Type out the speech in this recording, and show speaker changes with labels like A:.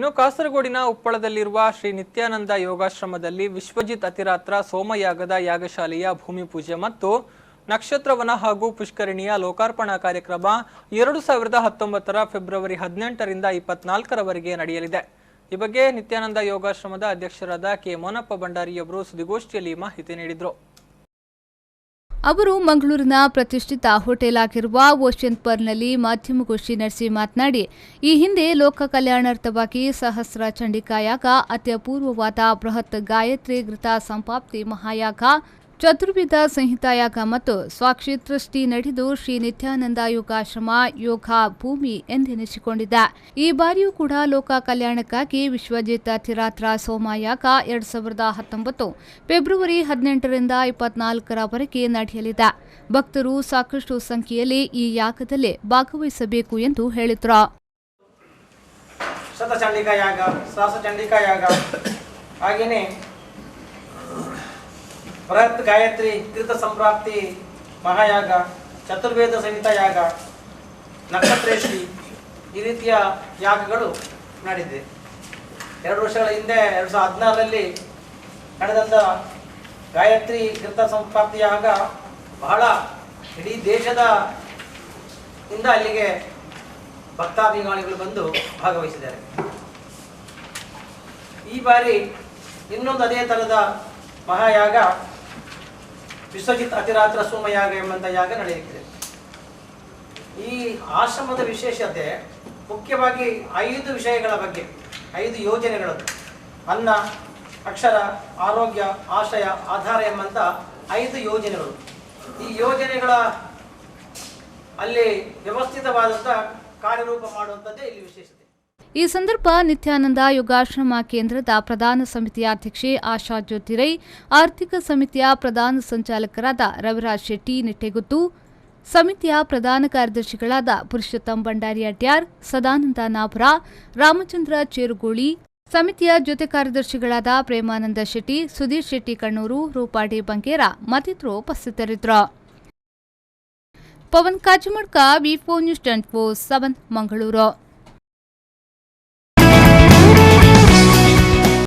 A: ಇನ್ನು ಕಾಸರಗೋಡಿನ ಉಪ್ಪಳದಲ್ಲಿರುವ ಶ್ರೀ ನಿತ್ಯಾನಂದ ಯೋಗಾಶ್ರಮದಲ್ಲಿ ವಿಶ್ವಜಿತ್ ಅತಿರಾತ್ರ ಸೋಮಯಾಗದ ಯಾಗಶಾಲೆಯ ಭೂಮಿ ಪೂಜೆ ಮತ್ತು ನಕ್ಷತ್ರವನ ಹಾಗೂ ಪುಷ್ಕರಿಣಿಯ ಲೋಕಾರ್ಪಣಾ ಕಾರ್ಯಕ್ರಮ 2019 ಫೆಬ್ರವರಿ 18ರಿಂದ 24ರವರೆಗೆ ನಡೆಯಲಿದೆ. ಈ ಬಗ್ಗೆ ನಿತ್ಯಾನಂದ ಯೋಗಾಶ್ರಮದ ಅಧ್ಯಕ್ಷರಾದ ಕೆ ಮೋನಪ್ಪ ಭಂಡಾರಿಯವರು ಸುದ್ದಿಗೋಷ್ಠಿಯಲ್ಲಿ ಮಾಹಿತಿ ನೀಡಿದರು.
B: ಅವರು ಮಂಗಳೂರಿನ ಪ್ರತಿಷ್ಠಿತ ಹೋಟೆಲ್ ಆಗಿರುವ ಓಷನ್ ಪರ್ನಲ್ಲಿ ಮಾಧ್ಯಮಗೋಷ್ಠಿ ನಡೆಸಿ ಮಾತನಾಡಿ, ಈ ಹಿಂದೆ ಲೋಕ ಕಲ್ಯಾಣಾರ್ಥವಾಗಿ ಸಹಸ್ರ ಚಂಡಿಕಾ ಯಾಗ, ಅತಿ ಅಪೂರ್ವವಾದ ಬೃಹತ್ ಗಾಯತ್ರಿ ಘೃತ ಸಂಪಾಪ್ತಿ ಮಹಾಯಾಗ, ಚತುರ್ವಿಧ ಸಂಹಿತಾಯಾಗ ಮತ್ತು ಸ್ವಾಕ್ಷಿತೃಷ್ಟಿ ನಡೆದು ಶ್ರೀ ನಿತ್ಯಾನಂದ ಯೋಗಾಶ್ರಮ ಯೋಗ ಭೂಮಿ ಎಂದೆನಿಸಿಕೊಂಡಿದೆ. ಈ ಬಾರಿಯೂ ಕೂಡ ಲೋಕ ಕಲ್ಯಾಣಕ್ಕಾಗಿ ವಿಶ್ವಜಿತ್ ಅತಿರಾತ್ರ ಸೋಮಯಾಗ 2019 ಫೆಬ್ರವರಿ 18ರಿಂದ 24ರವರೆಗೆ ನಡೆಯಲಿದೆ. ಭಕ್ತರು ಸಾಕಷ್ಟು ಸಂಖ್ಯೆಯಲ್ಲಿ ಈ ಯಾಗದಲ್ಲಿ ಭಾಗವಹಿಸಬೇಕು ಎಂದು ಹೇಳಿದರು.
C: ಶತಚಂಡಿಕಾ ಯಾಗ, ಸಹಸ್ರಚಂಡಿಕಾ ಯಾಗ, ಹಾಗೆಯೇ ಬೃಹತ್ ಗಾಯತ್ರಿ ತೀರ್ಥ ಸಂಪ್ರಾಪ್ತಿ ಮಹಾಯಾಗ, ಚತುರ್ವೇದ ಸಂಹಿತ ಯಾಗ, ನಕ್ಷತ್ರೇಷ್ಟಿ, ಈ ರೀತಿಯ ಯಾಗಗಳು ನಡೆದಿದೆ. 2 ವರ್ಷಗಳ ಹಿಂದೆ 2016ರಲ್ಲಿ ನಡೆದಂಥ ಗಾಯತ್ರಿ ತೀರ್ಥ ಸಂಪ್ರಾಪ್ತಿ ಯಾಗ ಬಹಳ ಇಡೀ ದೇಶದ ಇಂದ ಅಲ್ಲಿಗೆ ಭಕ್ತಾಭಿಮಾನಿಗಳು ಬಂದು ಭಾಗವಹಿಸಿದ್ದಾರೆ. ಈ ಬಾರಿ ಇನ್ನೊಂದು ಅದೇ ಥರದ ಮಹಾಯಾಗ ವಿಶ್ವಜಿತ್ ಅತಿರಾತ್ರ ಸೋಮಯಾಗ ಎಂಬಂಥ ಯಾಗ ನಡೆಯುತ್ತಿದೆ. ಈ ಆಶ್ರಮದ ವಿಶೇಷತೆ ಮುಖ್ಯವಾಗಿ 5 ವಿಷಯಗಳ ಬಗ್ಗೆ, 5 ಯೋಜನೆಗಳದ್ದು. ಅನ್ನ, ಅಕ್ಷರ, ಆರೋಗ್ಯ, ಆಶ್ರಯ, ಆಧಾರ ಎಂಬಂಥ 5 ಯೋಜನೆಗಳು. ಈ ಯೋಜನೆಗಳ ಅಲ್ಲಿ ವ್ಯವಸ್ಥಿತವಾದಂಥ ಕಾರ್ಯರೂಪ ಮಾಡುವಂಥದ್ದೇ ಇಲ್ಲಿ ವಿಶೇಷತೆ.
B: ಈ ಸಂದರ್ಭ ನಿತ್ಯಾನಂದ ಯೋಗಾಶ್ರಮ ಕೇಂದ್ರದ ಪ್ರಧಾನ ಸಮಿತಿಯ ಅಧ್ಯಕ್ಷೆ ಆಶಾ ಜ್ಯೋತಿರೈ, ಆರ್ಥಿಕ ಸಮಿತಿಯ ಪ್ರಧಾನ ಸಂಚಾಲಕರಾದ ರವಿರಾಜ್ ಶೆಟ್ಟಿ ನಿಟ್ಟೆಗುತ್ತು, ಸಮಿತಿಯ ಪ್ರಧಾನ ಕಾರ್ಯದರ್ಶಿಗಳಾದ ಪುರುಷೋತ್ತಮ್ ಭಂಡಾರಿ ಅಡ್ಯಾರ್, ಸದಾನಂದ ನಾಭರ, ರಾಮಚಂದ್ರ ಚೇರುಗೋಳಿ, ಸಮಿತಿಯ ಜೊತೆ ಕಾರ್ಯದರ್ಶಿಗಳಾದ ಪ್ರೇಮಾನಂದ ಶೆಟ್ಟಿ, ಸುಧೀರ್ ಶೆಟ್ಟಿ ಕಣ್ಣೂರು, ರೂಪಾಡಿ ಬಂಗೇರ ಮತ್ತಿತರರು ಉಪಸ್ಥಿತರಿದ್ದರು. ಪವನ್ ಕಾಜಮಡ್ಕ, ವಿ4 ನ್ಯೂಸ್ 24/7 ಮಂಗಳೂರು.